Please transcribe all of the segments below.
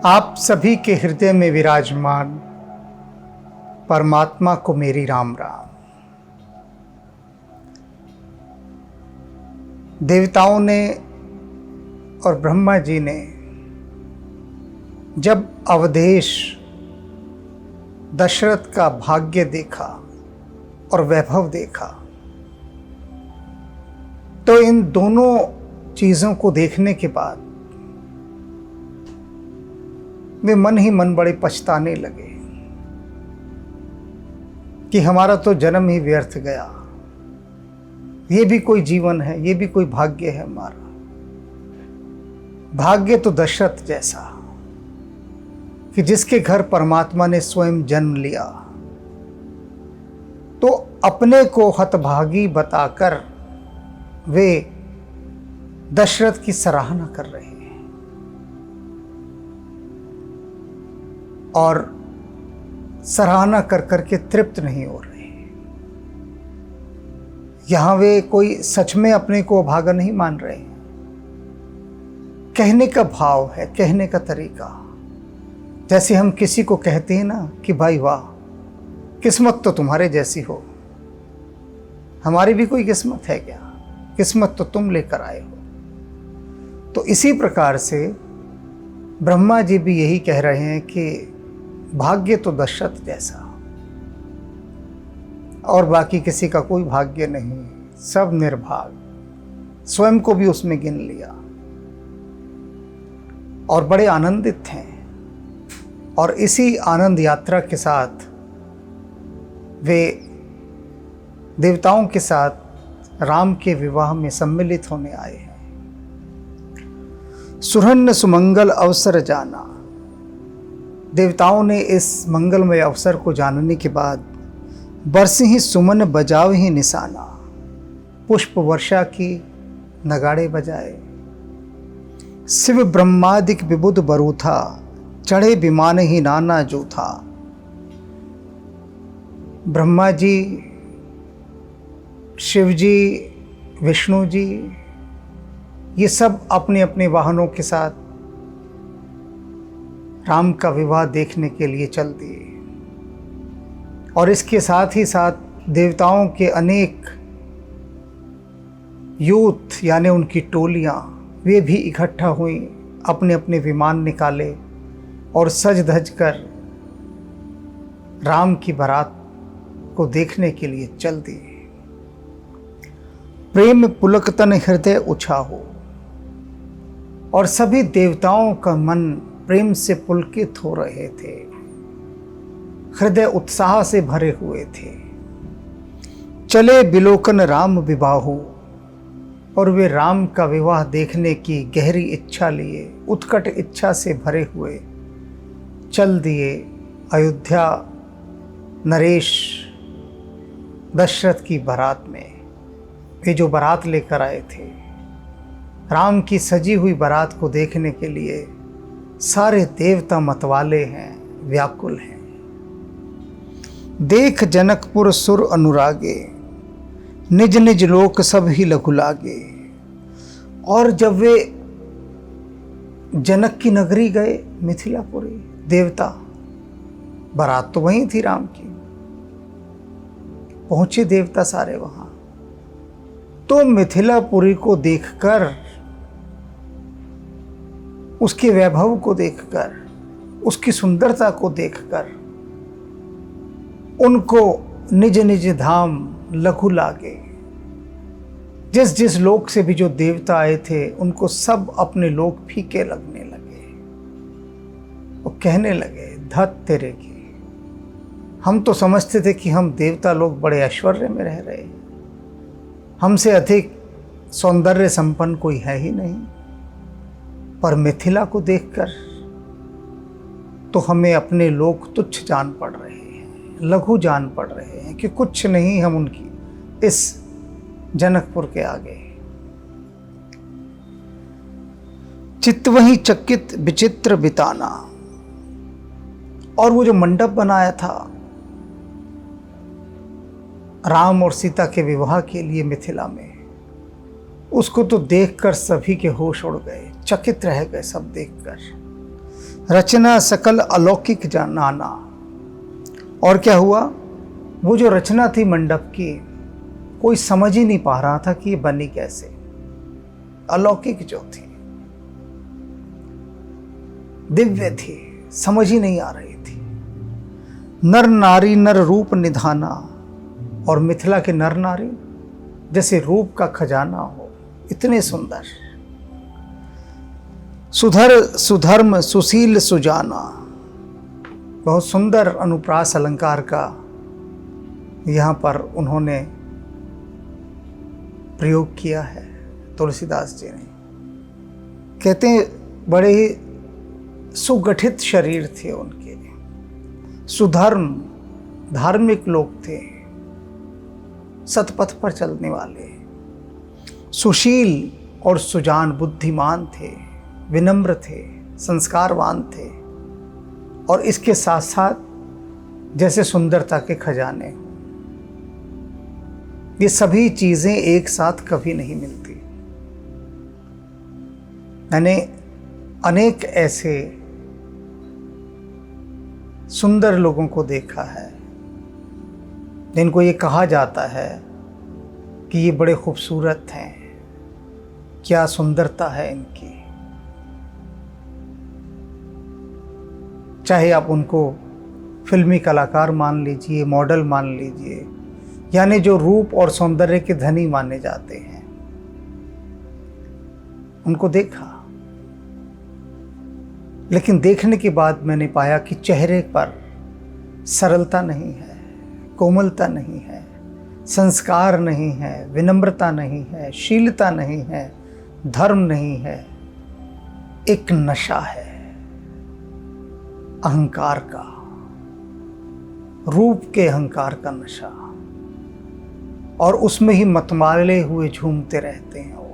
आप सभी के हृदय में विराजमान परमात्मा को मेरी राम राम। देवताओं ने और ब्रह्मा जी ने जब अवधेश दशरथ का भाग्य देखा और वैभव देखा तो इन दोनों चीज़ों को देखने के बाद वे मन ही मन बड़े पछताने लगे कि हमारा तो जन्म ही व्यर्थ गया। ये भी कोई जीवन है, ये भी कोई भाग्य है हमारा। भाग्य तो दशरथ जैसा कि जिसके घर परमात्मा ने स्वयं जन्म लिया, तो अपने को हतभागी बताकर वे दशरथ की सराहना कर रहे हैं और सराहना कर करके तृप्त नहीं हो रहे। यहां वे कोई सच में अपने को अभागा नहीं मान रहे। कहने का भाव है, कहने का तरीका। जैसे हम किसी को कहते हैं ना कि भाई वाह, किस्मत तो तुम्हारे जैसी हो। हमारी भी कोई किस्मत है क्या? किस्मत तो तुम लेकर आए हो। तो इसी प्रकार से ब्रह्मा जी भी यही कह रहे हैं कि भाग्य तो दशरथ जैसा, और बाकी किसी का कोई भाग्य नहीं, सब निर्भाग। स्वयं को भी उसमें गिन लिया और बड़े आनंदित हैं। और इसी आनंद यात्रा के साथ वे देवताओं के साथ राम के विवाह में सम्मिलित होने आए हैं। सुरहन सुमंगल अवसर जाना। देवताओं ने इस मंगलमय अवसर को जानने के बाद बरसे ही सुमन बजाव ही निशाना, पुष्प वर्षा की नगाड़े बजाए। शिव ब्रह्मादिक विबुध बरूथा, चढ़े विमान ही नाना जो था। ब्रह्मा जी, शिव जी, विष्णु जी, ये सब अपने अपने वाहनों के साथ राम का विवाह देखने के लिए चल दिए। और इसके साथ ही साथ देवताओं के अनेक यूथ यानी उनकी टोलियां, वे भी इकट्ठा हुई, अपने अपने विमान निकाले और सज धज कर राम की बारात को देखने के लिए चल दिए। प्रेम पुलकतन हृदय उछाहो। और सभी देवताओं का मन प्रेम से पुलकित हो रहे थे, हृदय उत्साह से भरे हुए थे। चले बिलोकन राम विवाहो। और वे राम का विवाह देखने की गहरी इच्छा लिए, उत्कट इच्छा से भरे हुए चल दिए अयोध्या नरेश दशरथ की बारात में। वे जो बारात लेकर आए थे, राम की सजी हुई बारात को देखने के लिए सारे देवता मतवाले हैं, व्याकुल हैं। देख जनकपुर सुर अनुरागे, निज निज लोक सब ही लघु लागे। और जब वे जनक की नगरी गए, मिथिलापुरी, देवता, बारात तो वहीं थी राम की, पहुंचे देवता सारे वहां। तो मिथिलापुरी को देखकर, उसके वैभव को देखकर, उसकी सुंदरता को देखकर उनको निज निज धाम लघु लागे। जिस जिस लोक से भी जो देवता आए थे, उनको सब अपने लोक फीके लगने लगे। वो कहने लगे, धत तेरे की, हम तो समझते थे कि हम देवता लोग बड़े ऐश्वर्य में रह रहे हैं, हमसे अधिक सौंदर्य संपन्न कोई है ही नहीं। पर मिथिला को देखकर तो हमें अपने लोग तुच्छ जान पड़ रहे हैं, लघु जान पड़ रहे हैं कि कुछ नहीं हम उनकी इस जनकपुर के आगे। चित्त वही चकित विचित्र बिताना। और वो जो मंडप बनाया था राम और सीता के विवाह के लिए मिथिला में, उसको तो देखकर सभी के होश उड़ गए, चकित रह गए सब देखकर। रचना सकल अलौकिक जानाना। और क्या हुआ, वो जो रचना थी मंडप की, कोई समझ ही नहीं पा रहा था कि ये बनी कैसे। अलौकिक जो थी, दिव्य थी, समझ ही नहीं आ रही थी। नर नारी नर रूप निधाना, और मिथिला के नर नारी जैसे रूप का खजाना हो, इतने सुंदर। सुधर सुधर्म सुशील सुजाना, बहुत सुंदर अनुप्रास अलंकार का यहाँ पर उन्होंने प्रयोग किया है तुलसीदास जी ने। कहते हैं बड़े ही सुगठित शरीर थे उनके, सुधर्म धार्मिक लोग थे, सतपथ पर चलने वाले, सुशील और सुजान बुद्धिमान थे, विनम्र थे, संस्कारवान थे, और इसके साथ साथ जैसे सुंदरता के खजाने। ये सभी चीजें एक साथ कभी नहीं मिलती। मैंने अनेक ऐसे सुंदर लोगों को देखा है जिनको ये कहा जाता है कि ये बड़े खूबसूरत हैं, क्या सुंदरता है इनकी। चाहे आप उनको फिल्मी कलाकार मान लीजिए, मॉडल मान लीजिए, यानी जो रूप और सौंदर्य के धनी माने जाते हैं, उनको देखा। लेकिन देखने के बाद मैंने पाया कि चेहरे पर सरलता नहीं है, कोमलता नहीं है, संस्कार नहीं है, विनम्रता नहीं है, शीलता नहीं है, धर्म नहीं है। एक नशा है अहंकार का, रूप के अहंकार का नशा, और उसमें ही मतवाले हुए झूमते रहते हैं। वो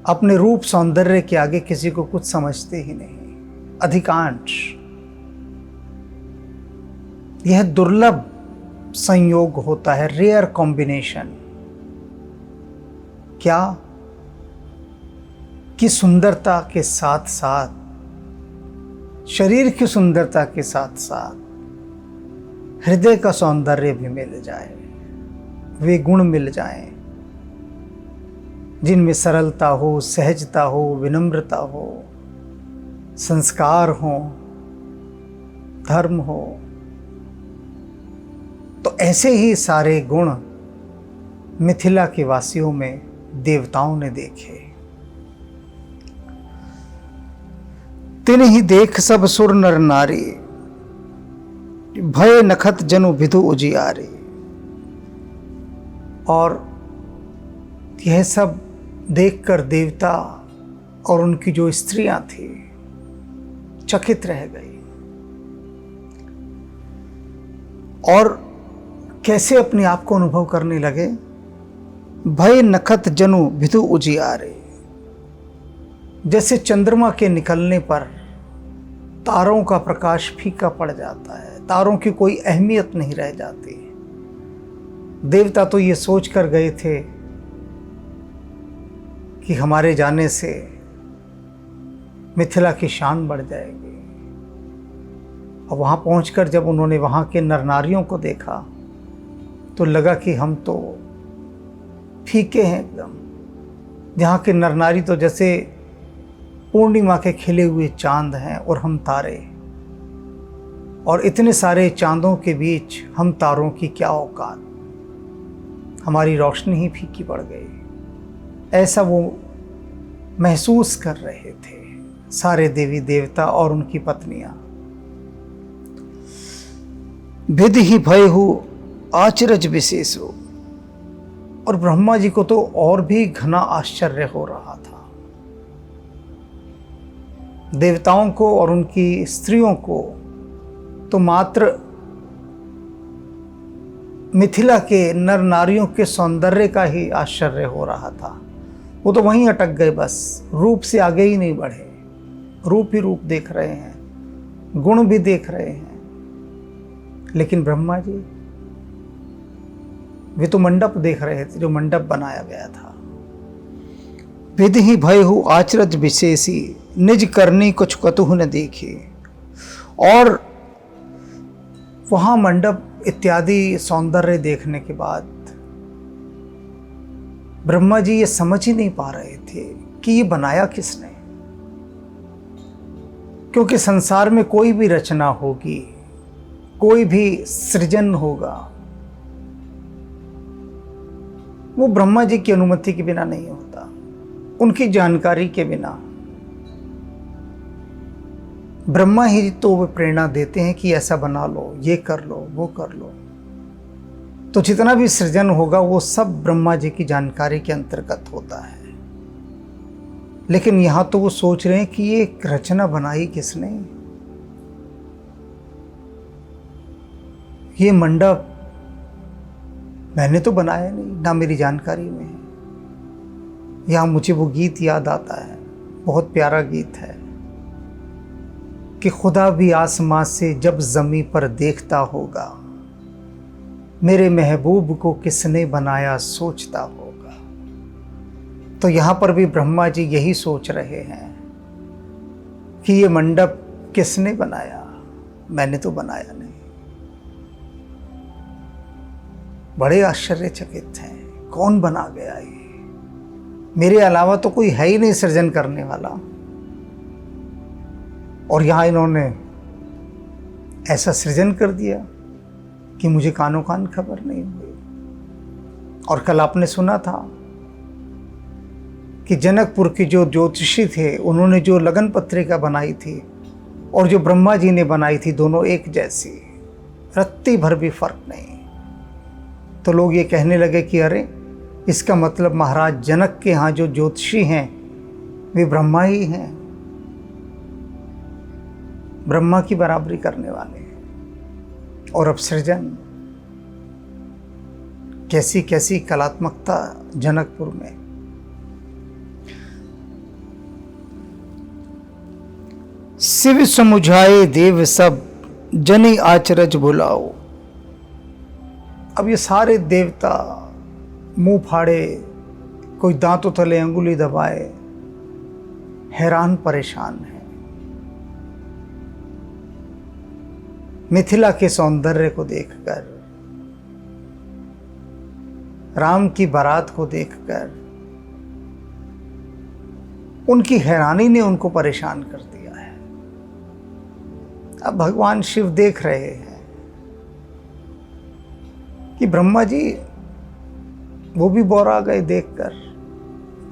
अपने रूप सौंदर्य के आगे किसी को कुछ समझते ही नहीं, अधिकांश। यह दुर्लभ संयोग होता है, रेयर कॉम्बिनेशन। क्या कि सुंदरता के साथ साथ, शरीर की सुंदरता के साथ साथ हृदय का सौंदर्य भी मिल जाए, वे गुण मिल जाएं जिनमें सरलता हो, सहजता हो, विनम्रता हो, संस्कार हो, धर्म हो। तो ऐसे ही सारे गुण मिथिला के वासियों में देवताओं ने देखे। तिन्हि ही देख सब सुर नर नारी, भय नखत जनु विधु उजियारी। और यह सब देखकर देवता और उनकी जो स्त्रियां थी चकित रह गई, और कैसे अपने आप को अनुभव करने लगे। भय नखत जनु विधु उजियारे, जैसे चंद्रमा के निकलने पर तारों का प्रकाश फीका पड़ जाता है, तारों की कोई अहमियत नहीं रह जाती। देवता तो ये सोच कर गए थे कि हमारे जाने से मिथिला की शान बढ़ जाएगी, और वहाँ पहुंचकर जब उन्होंने वहाँ के नर नारियों को देखा तो लगा कि हम तो फीके हैं एकदम। यहाँ के नर नारी तो जैसे पूर्णिमा के खिले हुए चांद हैं, और हम तारे, और इतने सारे चांदों के बीच हम तारों की क्या औकात, हमारी रोशनी ही फीकी पड़ गई। ऐसा वो महसूस कर रहे थे सारे देवी देवता और उनकी पत्नियां। विधि ही भय हो आचरज विशेष हो, और ब्रह्मा जी को तो और भी घना आश्चर्य हो रहा था। देवताओं को और उनकी स्त्रियों को तो मात्र मिथिला के नर नारियों के सौंदर्य का ही आश्चर्य हो रहा था। वो तो वहीं अटक गए, बस रूप से आगे ही नहीं बढ़े। रूप ही रूप देख रहे हैं, गुण भी देख रहे हैं। लेकिन ब्रह्मा जी वे तो मंडप देख रहे थे, जो मंडप बनाया गया था। विधि ही भय हु आचरज विशेषी, निज करनी कुछ कतहु न देखी। और वहां मंडप इत्यादि सौंदर्य देखने के बाद ब्रह्मा जी ये समझ ही नहीं पा रहे थे कि ये बनाया किसने। क्योंकि संसार में कोई भी रचना होगी, कोई भी सृजन होगा, वो ब्रह्मा जी की अनुमति के बिना नहीं होता, उनकी जानकारी के बिना। ब्रह्मा ही तो वो प्रेरणा देते हैं कि ऐसा बना लो, ये कर लो, वो कर लो। तो जितना भी सृजन होगा वो सब ब्रह्मा जी की जानकारी के अंतर्गत होता है। लेकिन यहां तो वो सोच रहे हैं कि ये रचना बनाई किसने, ये मंडप मैंने तो बनाया नहीं, ना मेरी जानकारी में है। यहां मुझे वो गीत याद आता है, बहुत प्यारा गीत है कि खुदा भी आसमां से जब ज़मीं पर देखता होगा, मेरे महबूब को किसने बनाया सोचता होगा। तो यहां पर भी ब्रह्मा जी यही सोच रहे हैं कि ये मंडप किसने बनाया, मैंने तो बनाया नहीं। बड़े आश्चर्यचकित हैं, कौन बना गया ये, मेरे अलावा तो कोई है ही नहीं सृजन करने वाला। और यहां इन्होंने ऐसा सृजन कर दिया कि मुझे कानों कान खबर नहीं हुई। और कल आपने सुना था कि जनकपुर के जो ज्योतिषी थे, उन्होंने जो लगन पत्रिका बनाई थी और जो ब्रह्मा जी ने बनाई थी, दोनों एक जैसी, रत्ती भर भी फर्क नहीं। तो लोग ये कहने लगे कि अरे इसका मतलब महाराज जनक के यहाँ जो ज्योतिषी हैं वे ब्रह्मा ही हैं, ब्रह्मा की बराबरी करने वाले हैं। और अब सृजन, कैसी कैसी कलात्मकता जनकपुर में। शिव समुझाए देव सब, जनि आचरज बुलाओ। अब ये सारे देवता मुंह फाड़े, कोई दांतों तले अंगुली दबाए, हैरान परेशान है मिथिला के सौंदर्य को देखकर, राम की बारात को देखकर। उनकी हैरानी ने उनको परेशान कर दिया है। अब भगवान शिव देख रहे हैं कि ब्रह्मा जी वो भी बौरा गए देखकर।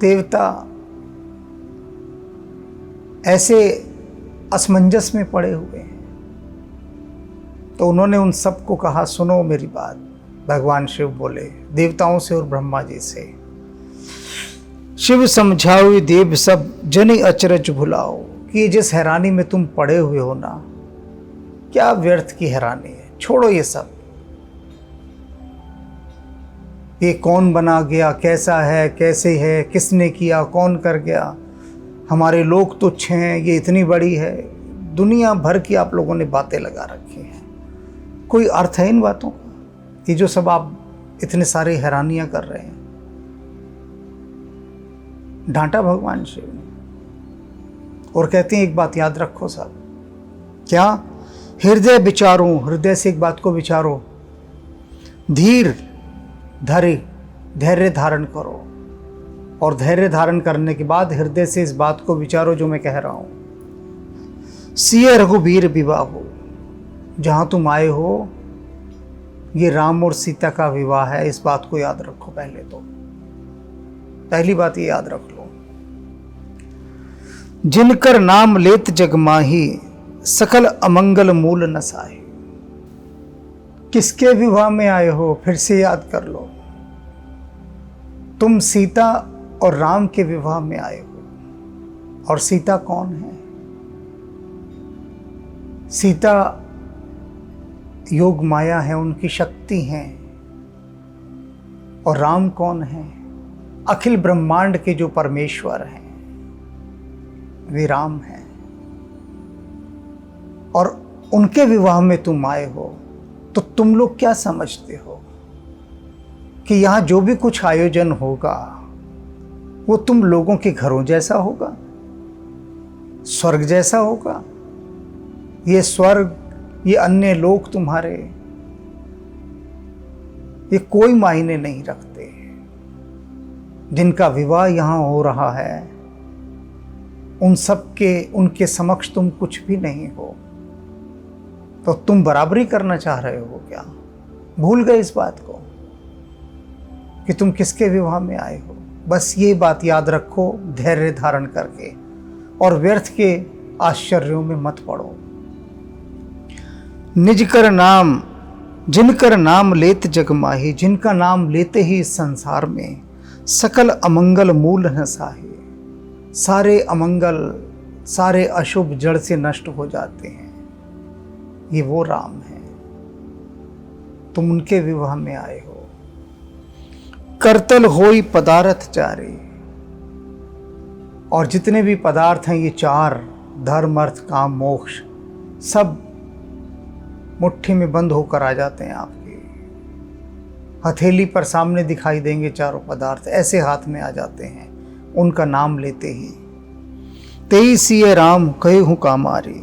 देवता ऐसे असमंजस में पड़े हुए हैं। तो उन्होंने उन सबको कहा, सुनो मेरी बात। भगवान शिव बोले देवताओं से और ब्रह्मा जी से, शिव समझाओ देव सब, जनि अचरज भुलाओ। कि ये जिस हैरानी में तुम पड़े हुए हो ना, क्या व्यर्थ की हैरानी है, छोड़ो ये सब। ये कौन बना गया, कैसा है, कैसे है, किसने किया, कौन कर गया, हमारे लोग तुच्छ हैं, ये इतनी बड़ी है। दुनिया भर की आप लोगों ने बातें लगा रखी हैं, कोई अर्थ है इन बातों का? ये जो सब आप इतने सारे हैरानियां कर रहे हैं। डांटा भगवान शिव ने और कहते हैं एक बात याद रखो सब। क्या? हृदय विचारो, हृदय से एक बात को विचारो, धीर धैर्य, धैर्य धारण करो। और धैर्य धारण करने के बाद हृदय से इस बात को विचारो जो मैं कह रहा हूं। सिय रघुवीर विवाह हो, जहां तुम आए हो ये राम और सीता का विवाह है, इस बात को याद रखो। पहली बात ये याद रख लो, जिनकर नाम लेत जग माही, सकल अमंगल मूल नसाए। किसके विवाह में आए हो, फिर से याद कर लो। तुम सीता और राम के विवाह में आए हो। और सीता कौन है? सीता योग माया है, उनकी शक्ति है। और राम कौन है? अखिल ब्रह्मांड के जो परमेश्वर हैं वे राम हैं। और उनके विवाह में तुम आए हो, तो तुम लोग क्या समझते हो कि यहां जो भी कुछ आयोजन होगा वो तुम लोगों के घरों जैसा होगा, स्वर्ग जैसा होगा। ये स्वर्ग, ये अन्य लोक तुम्हारे, ये कोई मायने नहीं रखते। जिनका विवाह यहां हो रहा है उन सब के, उनके समक्ष तुम कुछ भी नहीं हो। तो तुम बराबरी करना चाह रहे हो क्या? भूल गए इस बात को कि तुम किसके विवाह में आए हो? बस ये बात याद रखो धैर्य धारण करके, और व्यर्थ के आश्चर्यों में मत पड़ो। निज कर नाम जिनकर नाम लेत जग माही, जिनका नाम लेते ही इस संसार में सकल अमंगल मूल न साहे। सारे अमंगल, सारे अशुभ जड़ से नष्ट हो जाते हैं। ये वो राम है, तुम उनके विवाह में आए हो। करतल होई पदार्थ चारे, और जितने भी पदार्थ हैं ये चार, धर्म अर्थ काम मोक्ष, सब मुट्ठी में बंद होकर आ जाते हैं। आपकी हथेली पर सामने दिखाई देंगे चारों पदार्थ, ऐसे हाथ में आ जाते हैं उनका नाम लेते ही। तेई सिए राम कहे हूँ कामारी,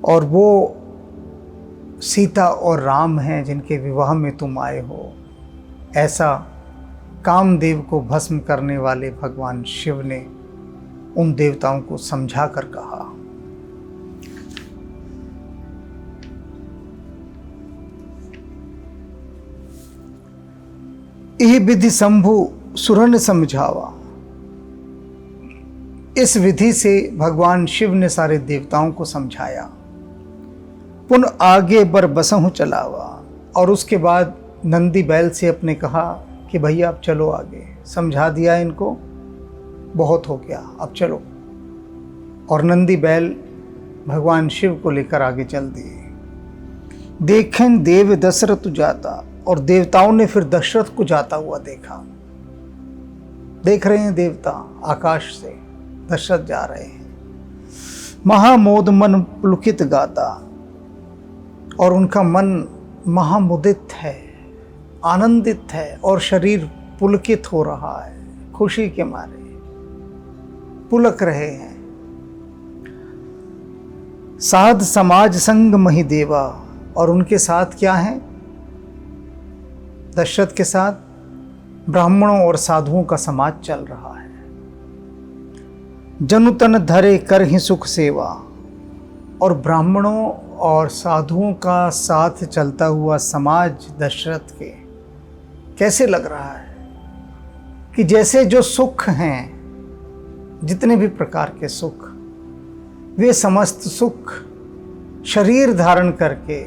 और वो सीता और राम हैं जिनके विवाह में तुम आए हो। ऐसा कामदेव को भस्म करने वाले भगवान शिव ने उन देवताओं को समझा कर कहा। यह विधि शंभु सुर ने समझावा। इस विधि से भगवान शिव ने सारे देवताओं को समझाया। पुन आगे बर बसहु चलावा, और उसके बाद नंदी बैल से अपने कहा कि भैया अब चलो आगे, समझा दिया इनको, बहुत हो गया, अब चलो। और नंदी बैल भगवान शिव को लेकर आगे चल दिए। देखें देव दशरथ जाता, और देवताओं ने फिर दशरथ को जाता हुआ देखा। देख रहे हैं देवता आकाश से, दशरथ जा रहे हैं। महामोद मन पुलकित गाता, और उनका मन महामुदित है, आनंदित है, और शरीर पुलकित हो रहा है, खुशी के मारे पुलक रहे हैं। साध समाज संग मही देवा, और उनके साथ क्या है? दशरथ के साथ ब्राह्मणों और साधुओं का समाज चल रहा है। जनु तन धरे कर ही सुख सेवा, और ब्राह्मणों और साधुओं का साथ चलता हुआ समाज दशरथ के कैसे लग रहा है कि जैसे जो सुख हैं, जितने भी प्रकार के सुख, वे समस्त सुख शरीर धारण करके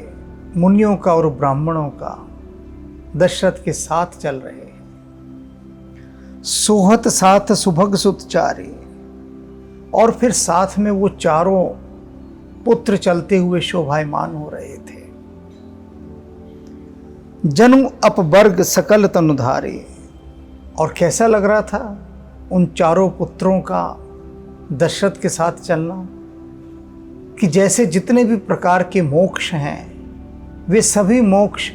मुनियों का और ब्राह्मणों का दशरथ के साथ चल रहे हैं। सोहत साथ सुभग सुत चारे, और फिर साथ में वो चारों पुत्र चलते हुए शोभायमान हो रहे थे। जनु अपवर्ग सकल तनुधारे, और कैसा लग रहा था उन चारों पुत्रों का दशरथ के साथ चलना, कि जैसे जितने भी प्रकार के मोक्ष हैं वे सभी मोक्ष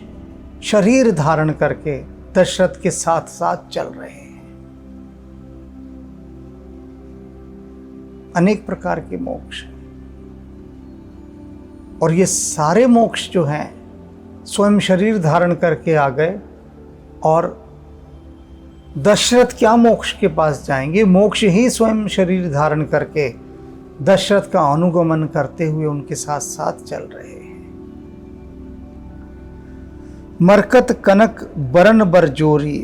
शरीर धारण करके दशरथ के साथ साथ चल रहे हैं। अनेक प्रकार के मोक्ष, और ये सारे मोक्ष जो हैं स्वयं शरीर धारण करके आ गए। और दशरथ क्या मोक्ष के पास जाएंगे? मोक्ष ही स्वयं शरीर धारण करके दशरथ का अनुगमन करते हुए उनके साथ साथ चल रहे हैं। मरकत कनक बरन बरजोरी,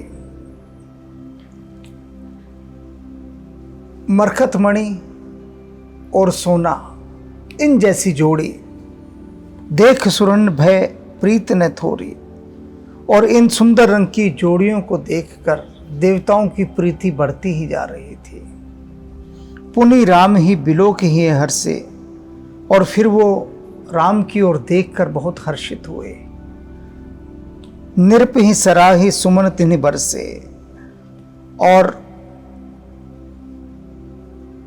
मरकत मणि और सोना, इन जैसी जोड़ी देख सुरन भय प्रीत न थोरी। और इन सुंदर रंग की जोड़ियों को देखकर देवताओं की प्रीति बढ़ती ही जा रही थी। पुनि राम ही बिलोक ही हर से, और फिर वो राम की ओर देखकर बहुत हर्षित हुए। निरप ही सराही सुमन तिन्हि बरसे, और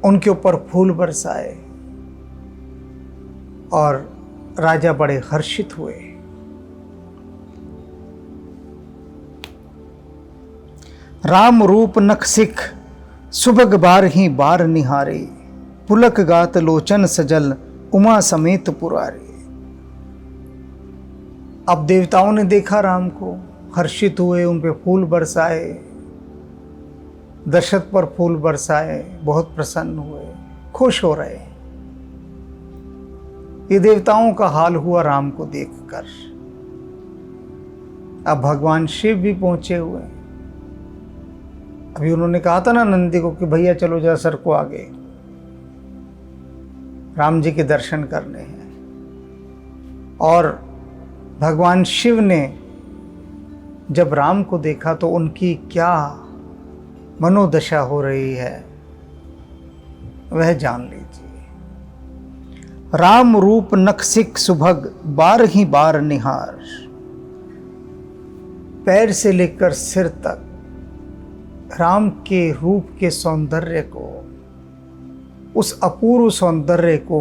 उनके ऊपर फूल बरसाए, और राजा बड़े हर्षित हुए। राम रूप नख सिख सुभग बार ही बार निहारे, पुलक गात लोचन सजल उमा समेत पुरारे। अब देवताओं ने देखा राम को, हर्षित हुए, उन पे फूल बरसाए, दशरथ पर फूल बरसाए, बहुत प्रसन्न हुए, खुश हो रहे। ये देवताओं का हाल हुआ राम को देखकर। अब भगवान शिव भी पहुंचे हुए। अभी उन्होंने कहा था ना नंदी को कि भैया चलो जरा सर को आगे, राम जी के दर्शन करने हैं। और भगवान शिव ने जब राम को देखा तो उनकी क्या मनोदशा हो रही है वह जान लीजिए। राम रूप नख सिख सुभग बार ही बार निहार, पैर से लेकर सिर तक राम के रूप के सौंदर्य को, उस अपूर्व सौंदर्य को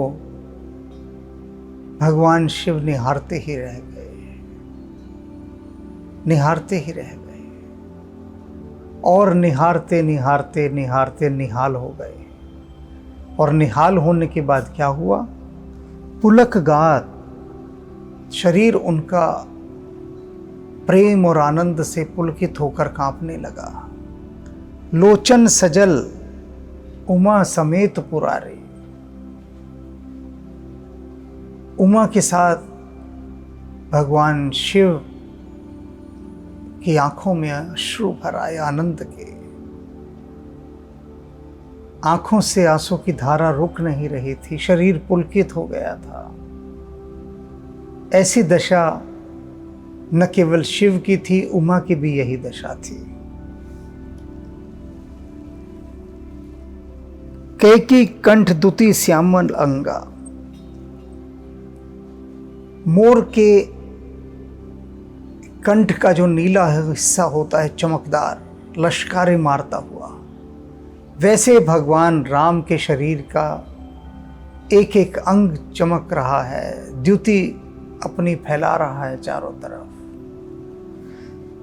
भगवान शिव निहारते ही रह गए, निहारते ही रह गए और निहारते निहारते निहारते निहाल हो गए। और निहाल होने के बाद क्या हुआ? पुलक गात, शरीर उनका प्रेम और आनंद से पुलकित होकर कांपने लगा। लोचन सजल उमा समेत पुरारे, उमा के साथ भगवान शिव की आंखों में अश्रु भर आए आनंद के। आंखों से आंसू की धारा रुक नहीं रही थी, शरीर पुलकित हो गया था। ऐसी दशा न केवल शिव की थी, उमा की भी यही दशा थी। कैकी कंठ दुति श्यामल अंगा, मोर के कंठ का जो नीला हिस्सा होता है चमकदार, लश्कारे मारता हुआ, वैसे भगवान राम के शरीर का एक एक अंग चमक रहा है, द्युति अपनी फैला रहा है चारों तरफ।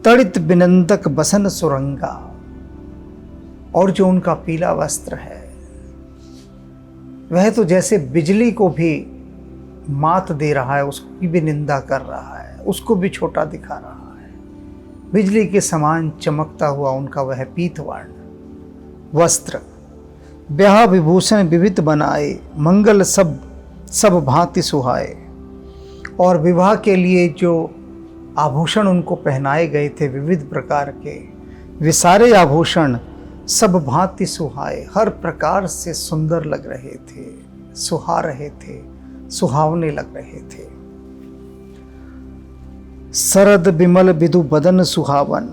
तड़ित बिनंदक बसन सुरंगा, और जो उनका पीला वस्त्र है वह तो जैसे बिजली को भी मात दे रहा है, उसकी भी निंदा कर रहा है, उसको भी छोटा दिखा रहा है। बिजली के समान चमकता हुआ उनका वह पीतवर्ण वस्त्र, ब्याह विभूषण विविध बनाए, मंगल सब भांति सुहाए। और विवाह के लिए जो आभूषण उनको पहनाए गए थे विविध प्रकार के, वे सारे आभूषण सब भांति सुहाए, हर प्रकार से सुंदर लग रहे थे, सुहा रहे थे, सुहावने लग रहे थे। शरद विमल विदु बदन सुहावन,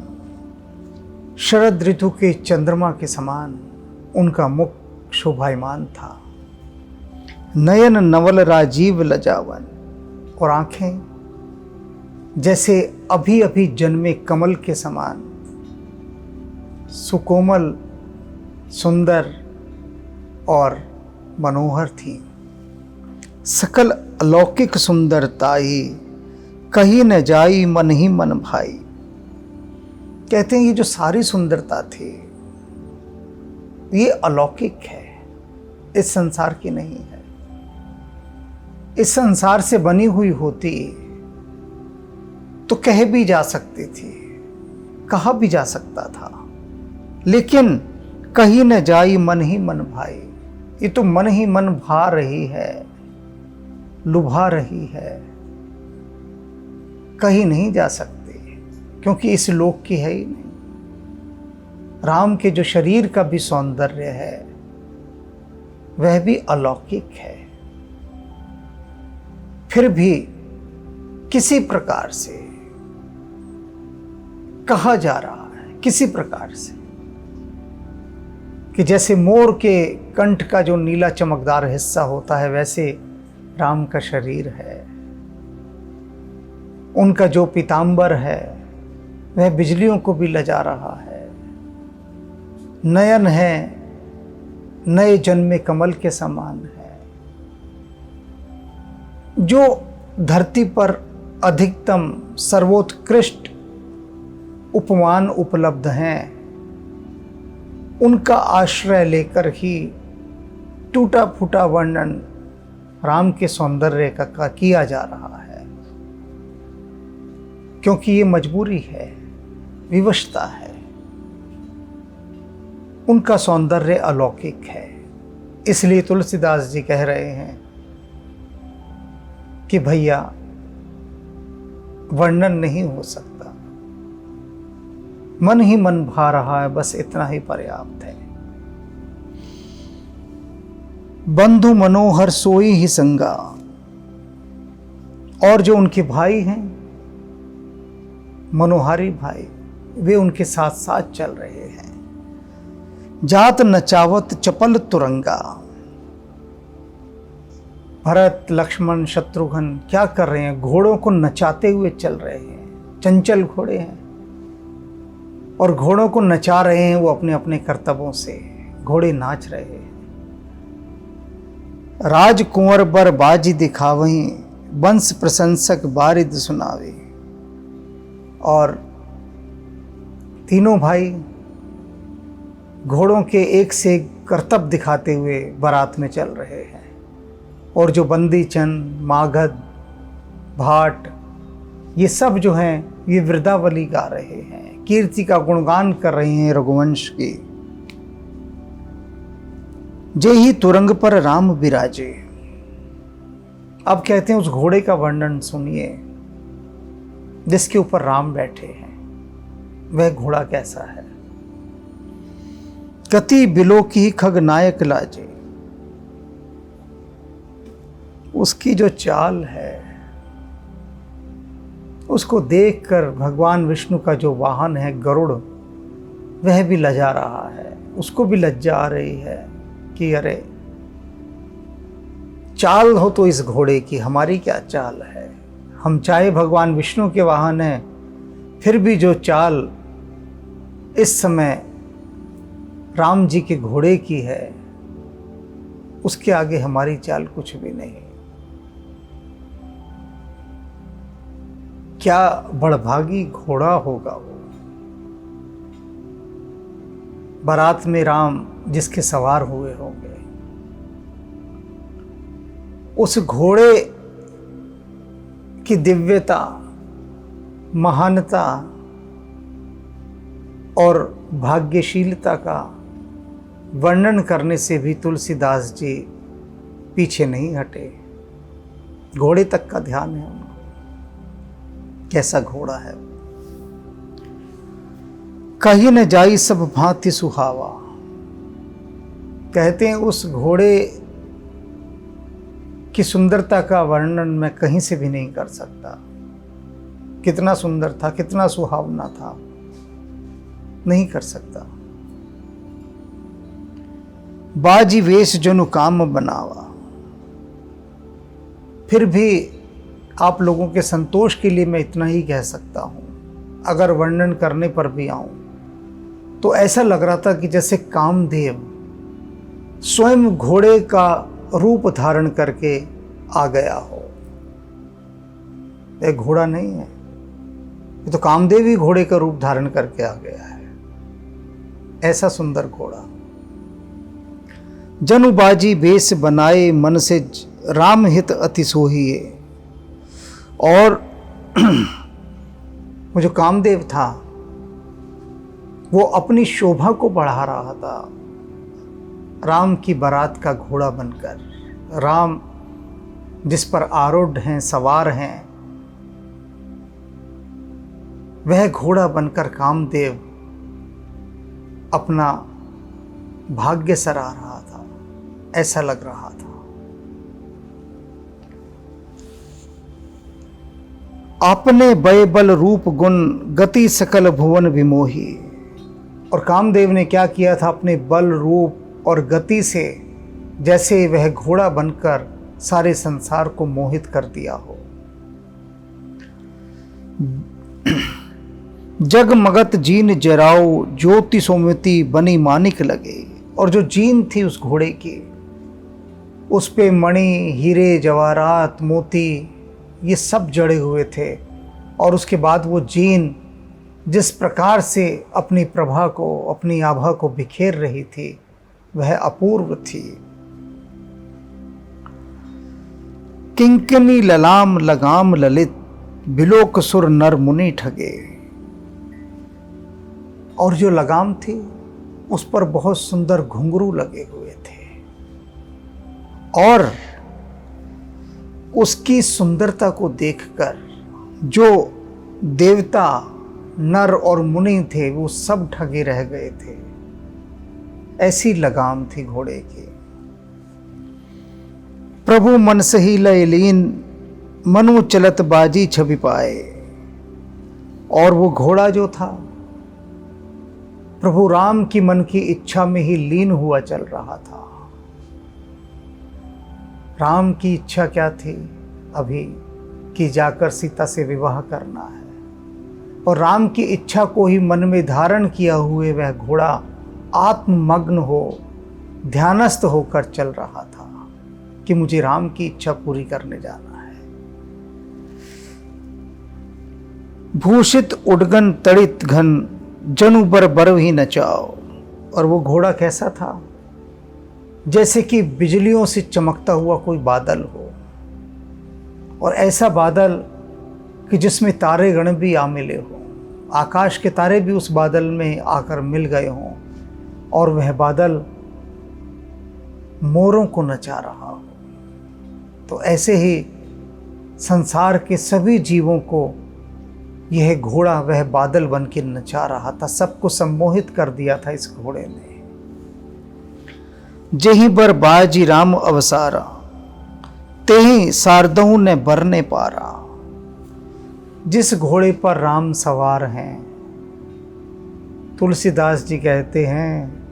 शरद ऋतु के चंद्रमा के समान उनका मुख शोभायमान था। नयन नवल राजीव लजावन, और आंखें जैसे अभी अभी जन्मे कमल के समान सुकोमल, सुंदर और मनोहर थी। सकल अलौकिक सुंदरताई, कहीं न जाई मन ही मन भाई। कहते हैं ये जो सारी सुंदरता थी ये अलौकिक है, इस संसार की नहीं है। इस संसार से बनी हुई होती तो कह भी जा सकती थी, कहा भी जा सकता था, लेकिन कहीं न जाई मन ही मन भाई। ये तो मन ही मन भा रही है, लुभा रही है, कहीं नहीं जा सकती, क्योंकि इस लोक की है ही नहीं। राम के जो शरीर का भी सौंदर्य है वह भी अलौकिक है, फिर भी किसी प्रकार से कहा जा रहा है, किसी प्रकार से, कि जैसे मोर के कंठ का जो नीला चमकदार हिस्सा होता है वैसे राम का शरीर है। उनका जो पीतांबर है वह बिजलियों को भी लजा रहा है। नयन है नए जन्मे कमल के समान है। जो धरती पर अधिकतम सर्वोत्कृष्ट उपमान उपलब्ध हैं उनका आश्रय लेकर ही टूटा फूटा वर्णन राम के सौंदर्य का किया जा रहा है, क्योंकि ये मजबूरी है, विवशता है। उनका सौंदर्य अलौकिक है। इसलिए तुलसीदास जी कह रहे हैं कि भैया वर्णन नहीं हो सकता, मन ही मन भा रहा है, बस इतना ही पर्याप्त है। बंधु मनोहर सोई ही संगा, और जो उनके भाई हैं मनोहारी भाई, वे उनके साथ साथ चल रहे हैं। जात नचावत चपल तुरंगा, भरत लक्ष्मण शत्रुघ्न क्या कर रहे हैं? घोड़ों को नचाते हुए चल रहे हैं। चंचल घोड़े हैं और घोड़ों को नचा रहे हैं वो अपने अपने कर्तव्यों से। घोड़े नाच रहे हैं। राजकुंवर बर बाजी दिखावहीं, वंश प्रशंसक बारिद सुनावे। और तीनों भाई घोड़ों के एक से एक करतब दिखाते हुए बारात में चल रहे हैं। और जो बंदी चंद, मागध, भाट, ये सब जो हैं ये वृंदावली गा रहे हैं, कीर्ति का गुणगान कर रहे हैं रघुवंश की। जे ही तुरंग पर राम विराजे। अब कहते हैं उस घोड़े का वर्णन सुनिए जिसके ऊपर राम बैठे हैं। वह घोड़ा कैसा है? कति बिलो की खग नायक लाजे। उसकी जो चाल है उसको देखकर भगवान विष्णु का जो वाहन है गरुड़, वह भी लजा रहा है। उसको भी लज्जा आ रही है कि अरे चाल हो तो इस घोड़े की, हमारी क्या चाल है? हम चाहे भगवान विष्णु के वाहन हैं, फिर भी जो चाल इस समय राम जी के घोड़े की है उसके आगे हमारी चाल कुछ भी नहीं। क्या बड़भागी घोड़ा होगा वो। बारात में राम जिसके सवार हुए होंगे, उस घोड़े की दिव्यता, महानता और भाग्यशीलता का वर्णन करने से भी तुलसीदास जी पीछे नहीं हटे। घोड़े तक का ध्यान है उनको। कैसा घोड़ा है? कहीं न जाई सब भांति सुहावा। कहते हैं उस घोड़े की सुंदरता का वर्णन मैं कहीं से भी नहीं कर सकता। कितना सुंदर था, कितना सुहावना था, नहीं कर सकता। बाजी वेश जनु काम बनावा। फिर भी आप लोगों के संतोष के लिए मैं इतना ही कह सकता हूँ। अगर वर्णन करने पर भी आऊँ तो ऐसा लग रहा था कि जैसे कामदेव स्वयं घोड़े का रूप धारण करके आ गया हो। यह घोड़ा नहीं है, ये तो कामदेव ही घोड़े का रूप धारण करके आ गया है। ऐसा सुंदर घोड़ा। जनुबाजी बेस बनाए, मन से राम हित अति सोहिए। और वो जो कामदेव था वो अपनी शोभा को बढ़ा रहा था राम की बारात का घोड़ा बनकर। राम जिस पर आरूढ़ हैं, सवार हैं, वह घोड़ा बनकर कामदेव अपना भाग्य सराह रहा था, ऐसा लग रहा था। आपने बय बल रूप गुण, गति सकल भुवन विमोही। और कामदेव ने क्या किया था? अपने बल रूप और गति से जैसे वह घोड़ा बनकर सारे संसार को मोहित कर दिया हो। जगमगत जीन जराओ, ज्योति सोमती बनी मानिक लगे। और जो जीन थी उस घोड़े की, उस पे मणि, हीरे, जवाहरात, मोती, ये सब जड़े हुए थे। और उसके बाद वो जीन जिस प्रकार से अपनी प्रभा को, अपनी आभा को बिखेर रही थी, वह अपूर्व थी। किंकिनी ललाम लगाम ललित, बिलोक सुर नर मुनि ठगे। और जो लगाम थी उस पर बहुत सुंदर घुंघरू लगे हुए थे, और उसकी सुंदरता को देखकर जो देवता, नर और मुनि थे वो सब ठगे रह गए थे। ऐसी लगाम थी घोड़े की। प्रभु मन सही लय लीन, मनु चलत बाजी छवि पाए। और वो घोड़ा जो था प्रभु राम की मन की इच्छा में ही लीन हुआ चल रहा था। राम की इच्छा क्या थी अभी, कि जाकर सीता से विवाह करना है, और राम की इच्छा को ही मन में धारण किया हुए वह घोड़ा आत्ममग्न हो, ध्यानस्थ होकर चल रहा था कि मुझे राम की इच्छा पूरी करने जाना है। भूषित उडगन तड़ित घन, जनु बर बरव ही नचाओ। और वो घोड़ा कैसा था, जैसे कि बिजलियों से चमकता हुआ कोई बादल हो, और ऐसा बादल कि जिसमें तारे गण भी आ मिले हों, आकाश के तारे भी उस बादल में आकर मिल गए हों, और वह बादल मोरों को नचा रहा हो। तो ऐसे ही संसार के सभी जीवों को यह घोड़ा वह बादल बन के नचा रहा था, सबको सम्मोहित कर दिया था इस घोड़े ने। जही बर बाजी राम अवसारा, तेही सारदहु ने बरने पारा। जिस घोड़े पर राम सवार हैं, तुलसीदास जी कहते हैं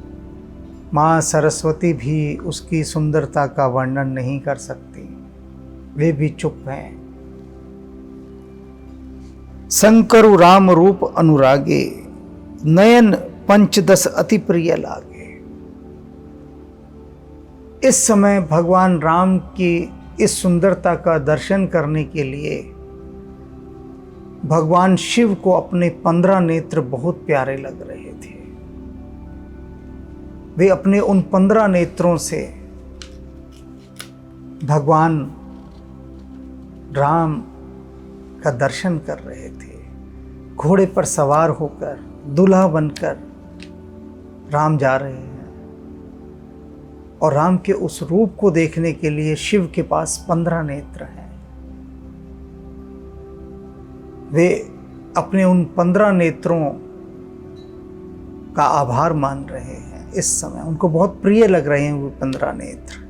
माँ सरस्वती भी उसकी सुंदरता का वर्णन नहीं कर सकती, वे भी चुप हैं। शंकरु राम रूप अनुरागे, नयन पंचदश अति प्रिय लागे। इस समय भगवान राम की इस सुंदरता का दर्शन करने के लिए भगवान शिव को अपने 15 नेत्र बहुत प्यारे लग रहे थे। वे अपने उन 15 नेत्रों से भगवान राम का दर्शन कर रहे थे। घोड़े पर सवार होकर, दूल्हा बनकर राम जा रहे हैं, और राम के उस रूप को देखने के लिए शिव के पास 15 नेत्र हैं। वे अपने उन 15 नेत्रों का आभार मान रहे हैं। इस समय उनको बहुत प्रिय लग रहे हैं वो 15 नेत्र।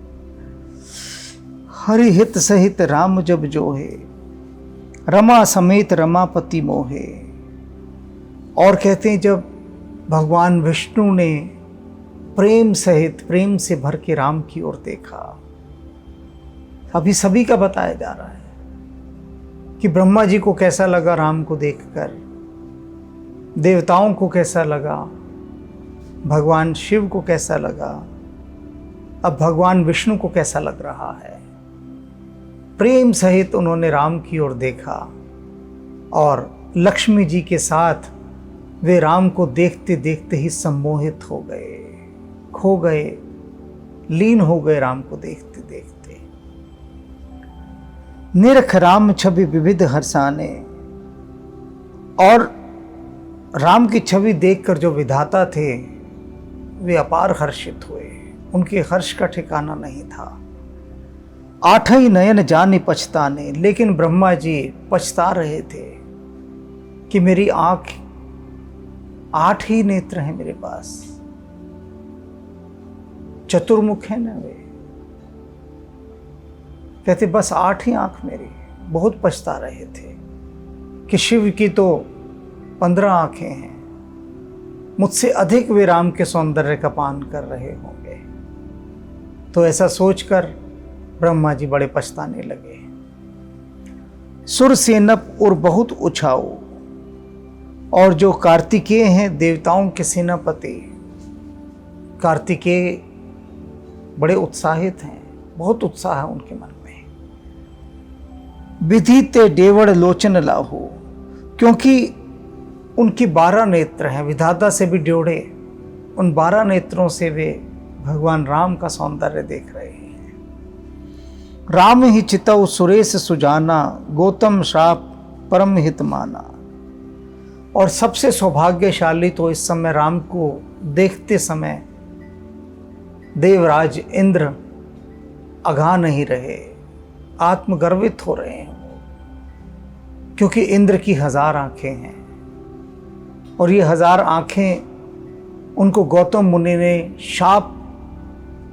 हरि हित सहित राम जब जोहे, रमा समेत रमापति मोहे। और कहते हैं जब भगवान विष्णु ने प्रेम सहित, प्रेम से भर के राम की ओर देखा। अभी सभी का बताया जा रहा है कि ब्रह्मा जी को कैसा लगा राम को देखकर, देवताओं को कैसा लगा, भगवान शिव को कैसा लगा, अब भगवान विष्णु को कैसा लग रहा है। प्रेम सहित उन्होंने राम की ओर देखा, और लक्ष्मी जी के साथ वे राम को देखते देखते ही सम्मोहित हो गए, खो गए, लीन हो गए राम को देखते देखते। निरख राम छवि विविध हर्षाने। और राम की छवि देखकर जो विधाता थे वे अपार हर्षित हुए, उनके हर्ष का ठिकाना नहीं था। 8 नयन जाने पछताने। लेकिन ब्रह्मा जी पछता रहे थे कि मेरी आंख, 8 ही नेत्र हैं मेरे पास, चतुर्मुख है ना वे। कहते बस 8 ही आंख मेरी। बहुत पछता रहे थे कि शिव की तो 15 आंखें हैं, मुझसे अधिक वे राम के सौंदर्य का पान कर रहे होंगे। तो ऐसा सोचकर ब्रह्मा जी बड़े पछताने लगे। सुर सेनप और बहुत उछाऊ। और जो कार्तिकेय हैं, देवताओं के सेनापति कार्तिकेय बड़े उत्साहित हैं, बहुत उत्साह है उनके मन में। विधि ते डेवड़ लोचन लाहू। क्योंकि उनकी 12 नेत्र हैं, विधाता से भी ड्योढ़े। उन 12 नेत्रों से वे भगवान राम का सौंदर्य देख रहे हैं। राम ही चितौ सुरेश सुजाना, गौतम श्राप परम हित माना। और सबसे सौभाग्यशाली तो इस समय राम को देखते समय देवराज इंद्र अघा नहीं रहे, आत्मगर्वित हो रहे हैं वो, क्योंकि इंद्र की 1000 आंखें हैं और ये 1000 आंखें उनको गौतम मुनि ने शाप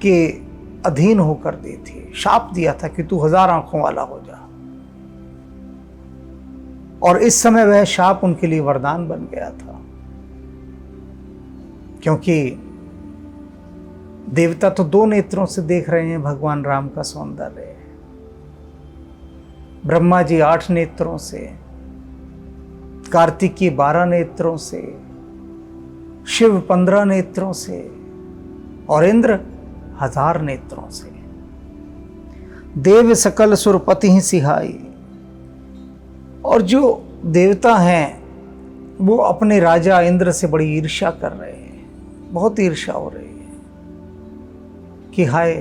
के अधीन होकर दी थी। शाप दिया था कि तू 1000 आंखों वाला हो जा, और इस समय वह शाप उनके लिए वरदान बन गया था, क्योंकि देवता तो 2 नेत्रों से देख रहे हैं भगवान राम का सौंदर्य। ब्रह्मा जी 8 नेत्रों से, कार्तिकेय 12 नेत्रों से, शिव 15 नेत्रों से और इंद्र 1000 नेत्रों से। देव सकल सुरपति ही सिहाई। और जो देवता हैं वो अपने राजा इंद्र से बड़ी ईर्ष्या कर रहे हैं, बहुत ईर्ष्या हो रही है कि हाय,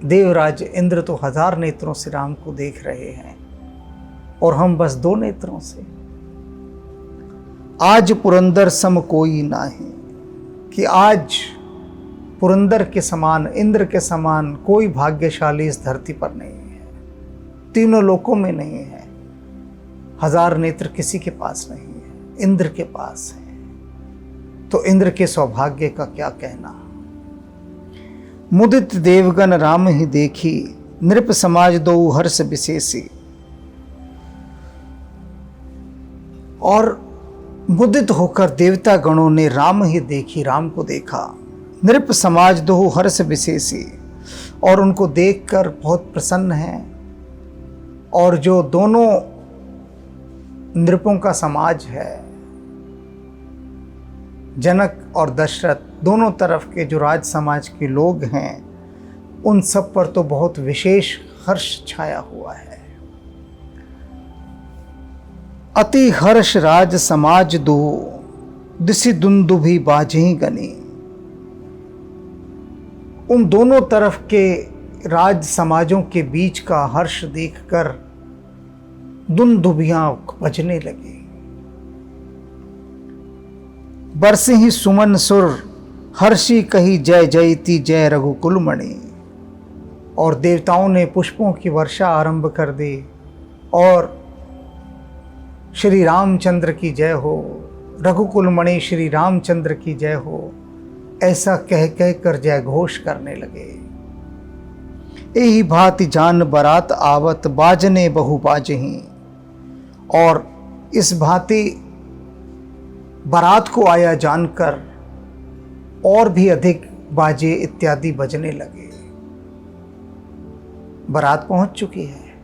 देवराज इंद्र तो 1000 नेत्रों से राम को देख रहे हैं और हम बस 2 नेत्रों से। आज पुरंदर सम कोई नाही, कि आज पुरंदर के समान, इंद्र के समान कोई भाग्यशाली इस धरती पर नहीं है, तीनों लोकों में नहीं है। 1000 नेत्र किसी के पास नहीं है, इंद्र के पास है। तो इंद्र के सौभाग्य का क्या कहना। मुदित देवगण राम ही देखी, नृप समाज दो हर्ष विशेषी। और मुदित होकर देवता गणों ने राम ही देखी, राम को देखा। नृप समाज दो हर्ष विशेषी, और उनको देखकर बहुत प्रसन्न हैं। और जो दोनों नृपों का समाज है, जनक और दशरथ, दोनों तरफ के जो राज समाज के लोग हैं, उन सब पर तो बहुत विशेष हर्ष छाया हुआ है। अति हर्ष राज समाज दो, दिसि दुंदुभि बाजही गनी। उन दोनों तरफ के राज समाजों के बीच का हर्ष देखकर दुंदुभियां बजने लगी। बरसे ही सुमन सुर, हर्षी कही जय जयती जय रघुकुल मणि। और देवताओं ने पुष्पों की वर्षा आरंभ कर दी और श्री रामचंद्र की जय हो, रघुकुल मणि श्री रामचंद्र की जय हो, ऐसा कह कह कर जय घोष करने लगे। यही भांति जान बरात आवत, बाजने बहु बाजही। और इस भांति बारात को आया जानकर और भी अधिक बाजे इत्यादि बजने लगे। बारात पहुंच चुकी है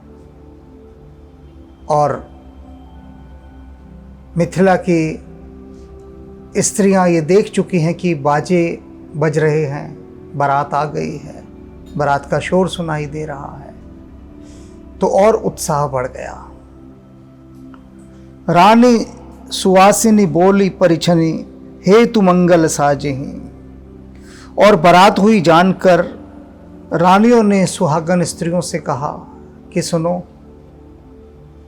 और मिथिला की स्त्रियां ये देख चुकी हैं कि बाजे बज रहे हैं, बारात आ गई है, बारात का शोर सुनाई दे रहा है, तो और उत्साह बढ़ गया। रानी सुवासिनी बोली परिछनी, हेतु मंगल साजेही। और बारात हुई जानकर रानियों ने सुहागन स्त्रियों से कहा कि सुनो,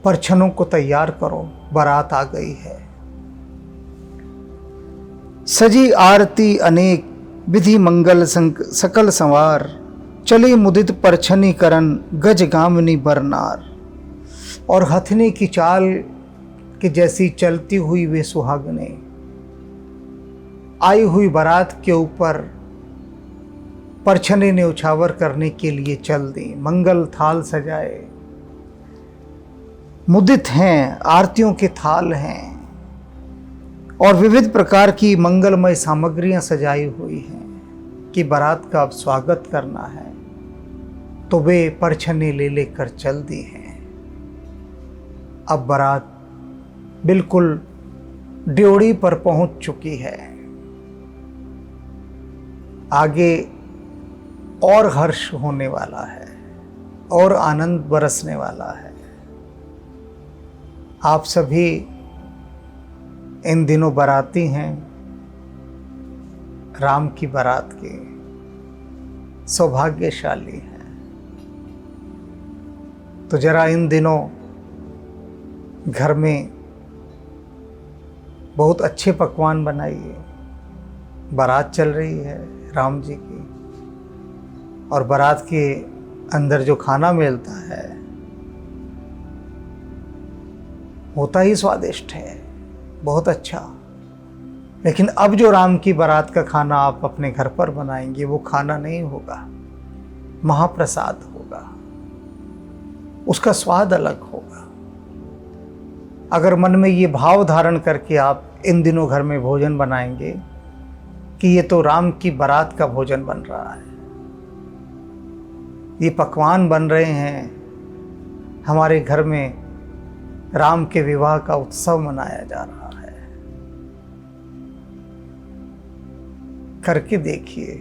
परछनों को तैयार करो, बारात आ गई है। सजी आरती अनेक, विधि मंगल सकल संवार। चली मुदित परछनी करन, गज गामिनी बरनार। और हथनी की चाल कि जैसी चलती हुई वे सुहागने आई हुई बारात के ऊपर परछने ने उछावर करने के लिए चल दी। मंगल थाल सजाए, मुदित हैं, आरतियों के थाल हैं और विविध प्रकार की मंगलमय सामग्रियां सजाई हुई हैं कि बारात का अब स्वागत करना है। तो वे परछने ले लेकर चल दी हैं। अब बारात बिल्कुल ड्योढ़ी पर पहुंच चुकी है। आगे और हर्ष होने वाला है और आनंद बरसने वाला है। आप सभी इन दिनों बाराती हैं राम की बारात के, सौभाग्यशाली हैं। तो जरा इन दिनों घर में बहुत अच्छे पकवान बनाइए। बारात चल रही है राम जी की, और बारात के अंदर जो खाना मिलता है होता ही स्वादिष्ट है, बहुत अच्छा। लेकिन अब जो राम की बारात का खाना आप अपने घर पर बनाएंगे वो खाना नहीं होगा, महाप्रसाद होगा, उसका स्वाद अलग होगा। अगर मन में ये भाव धारण करके आप इन दिनों घर में भोजन बनाएंगे कि ये तो राम की बारात का भोजन बन रहा है, ये पकवान बन रहे हैं, हमारे घर में राम के विवाह का उत्सव मनाया जा रहा है, करके देखिए,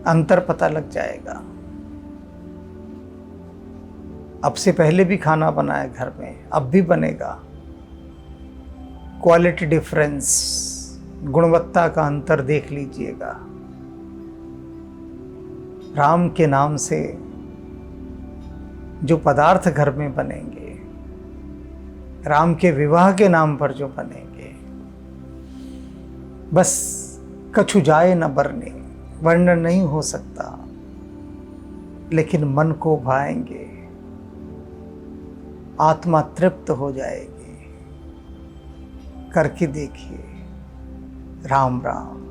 अंतर पता लग जाएगा। अब से पहले भी खाना बनाया घर में, अब भी बनेगा। क्वालिटी डिफरेंस, गुणवत्ता का अंतर देख लीजिएगा। राम के नाम से जो पदार्थ घर में बनेंगे, राम के विवाह के नाम पर जो बनेंगे, बस कछु जाए न बरने, वर्णन नहीं हो सकता, लेकिन मन को भाएंगे, आत्मा तृप्त हो जाएगी। करके देखिए। राम राम।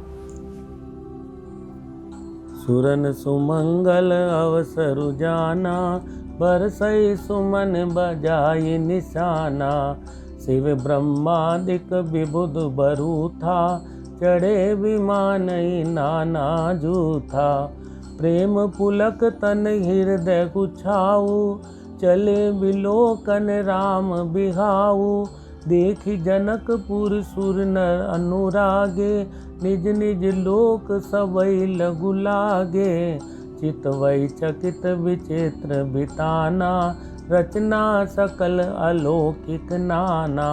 सुरन सुमंगल अवसर जाना, बरसई सुमन बजाई निशाना। शिव ब्रह्मादिक विबुध बरु था, चढ़े विमान नाना जूथा। प्रेम पुलक तन हृदय गुछाऊ, चले बिलोकन राम बिहाऊ। देखी जनकपुर सुर नर अनुरागे, निज निज लोक सबई लघु लागे। चितवई चकित विचित्र बिताना, रचना सकल अलौकिक नाना।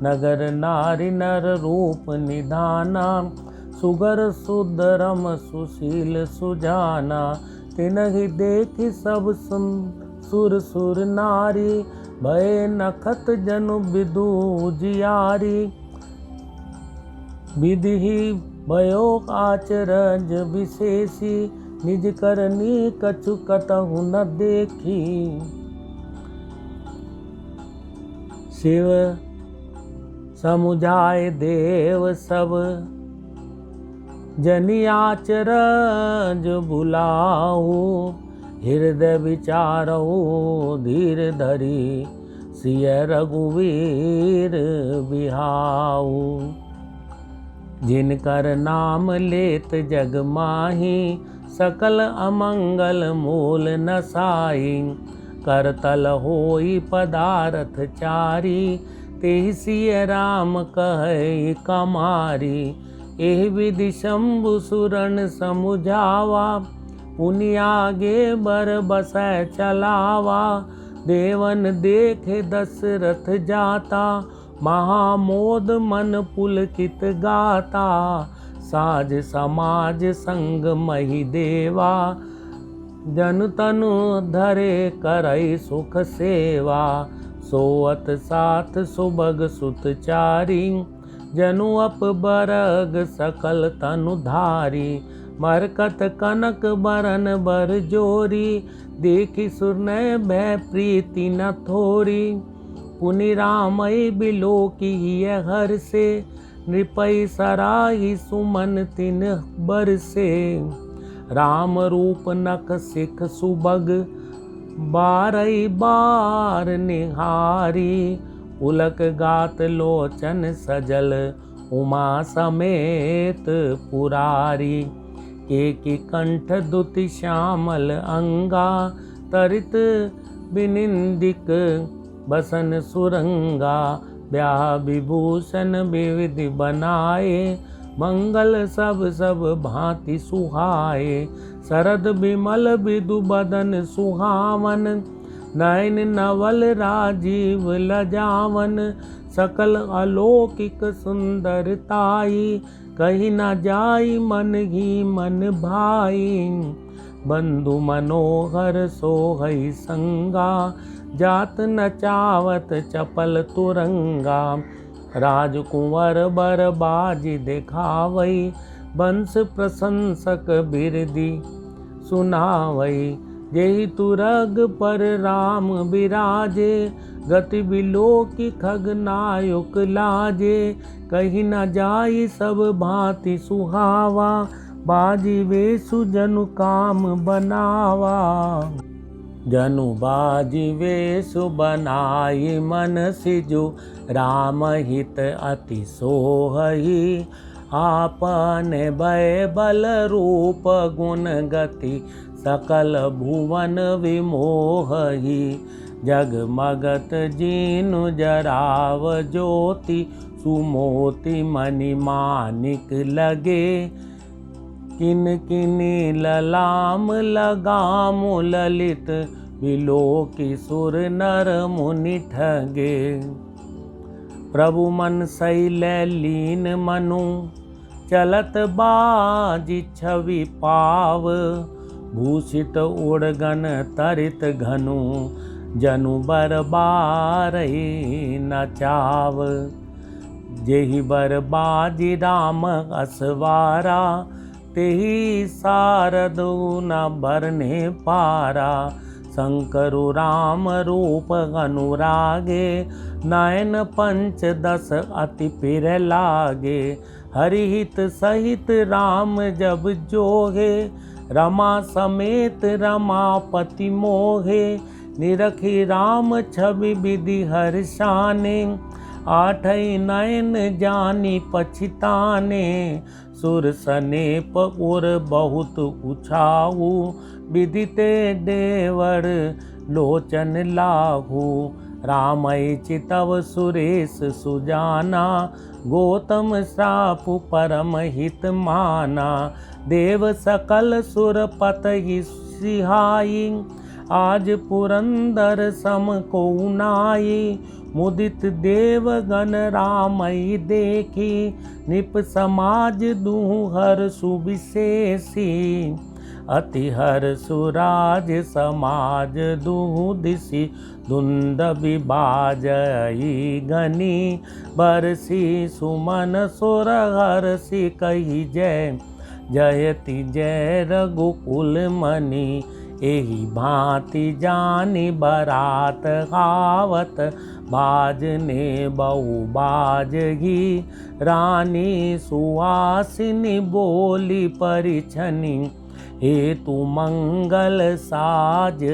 नगर नारी नर रूप निधाना, सुगर सुदरम सुशील सुजाना। तिनहि देखि सब सुर सुर नारी, भय नखत जनु विदु जियारी। विधि भयो आचरज विशेषी, निज करनी कछु कतहु न देखी। शिव समुझाय देव सब, जनि आचरज बुलाऊ। हृदय विचारऊ धीर धरी, सिय रघुवीर बिहाऊ। जिनकर नाम लेत जग माही, सकल अमंगल मूल नसाई। करतल होई पदारथ चारी, तेहि सिय राम कहै कमारी। एहि विधि शंभु सुरन समुझावा, पुनि आगे बर बसै चलावा। देवन देखे दशरथ जाता, महामोद मन पुलकित गाता। साज समाज संग मही देवा, जन तनु धरे करई सुख सेवा। सोअत साथ सुबग सुत चारी, जनु अप बरग सकल तनु धारी। मरकत कनक बरन बर जोरी, देखी सुरनय भय प्रीति न थोरी। पुनि रामई बिलोकी हर से, नृपई सराही सुमन तिन बरसे। राम रूप नख सिख सुबग, बारई बार निहारी। पुलक गात लोचन सजल, उमा समेत पुरारी। एकी कंठ दुति श्यामल अंगा, तरित बिनिंदिक बसन सुरंगा। ब्याह विभूषण विविधि बनाए, मंगल सब सब भांति सुहाए। शरद विमल विदु बदन सुहावन, नयन नवल राजीव लजावन, सकल अलौकिक सुंदरताई, कहीं न जाई मन ही मन भाई। बंधु मनोहर सोहई संगा, जात नचावत चपल तुरंगा। राजकुंवर बर बाजी दिखावई, वंश प्रशंसक बिरदी सुनावई। जेहि तुरग पर राम विराजे, गति बिलोकी खगनायक लाजे। कहीं न जाई सब भांति सुहावा, बाजी वेशु जनु काम बनावा। जनु बाजी वेशु बनाई, मन सिजु राम हित अति सोहई। आपन भय बल रूप गुण गति, सकल भुवन विमोहई। जगमगत जीनु जराव ज्योति, सुमोति मणि मानिक लगे। किन किनी ललाम लगाम ललित, बिलोकी सुर नर मुनि ठगे। प्रभु मन शैल लीन मनु, चलत बाजी छवि पाव। भूषित उड़गन तरित घनु, जनु बर बारही नचाव। जेहि बर बाजी राम असवारा, तेहि सारदु न बरने पारा। शंकरु राम रूप अनुरागे, नयन पंच दस अति पिर लागे। हरिहित सहित राम जब जोहे, रमा समेत रमापति मोहे। निरखी राम छवि विधि हर्षाने, आठई नयन जानी पछिताने। सुर सनेप उर बहुत उछाऊ, विदिते देवर लोचन लाहू। रामय चितव सुरेश सुजाना, गौतम श्राप परम हित माना। देव सकल सुर पतहि सिहाई, आज पुरंदर सम को नाई। मुदित देवगण रामई देखी, निप समाज दुहु हर सुविशेषी। अति हर सुराज समाज दुहु दिशि, धुंद विभाजई गनी। बरसी सुमन सुर हरषि कही जय, जयति जय रघुकुल मणि। एहि भांति जानी बरात आवत, बाजने बहु बाजही। रानी सुवासिनी बोली परिछनी, हेतु मंगल साजही।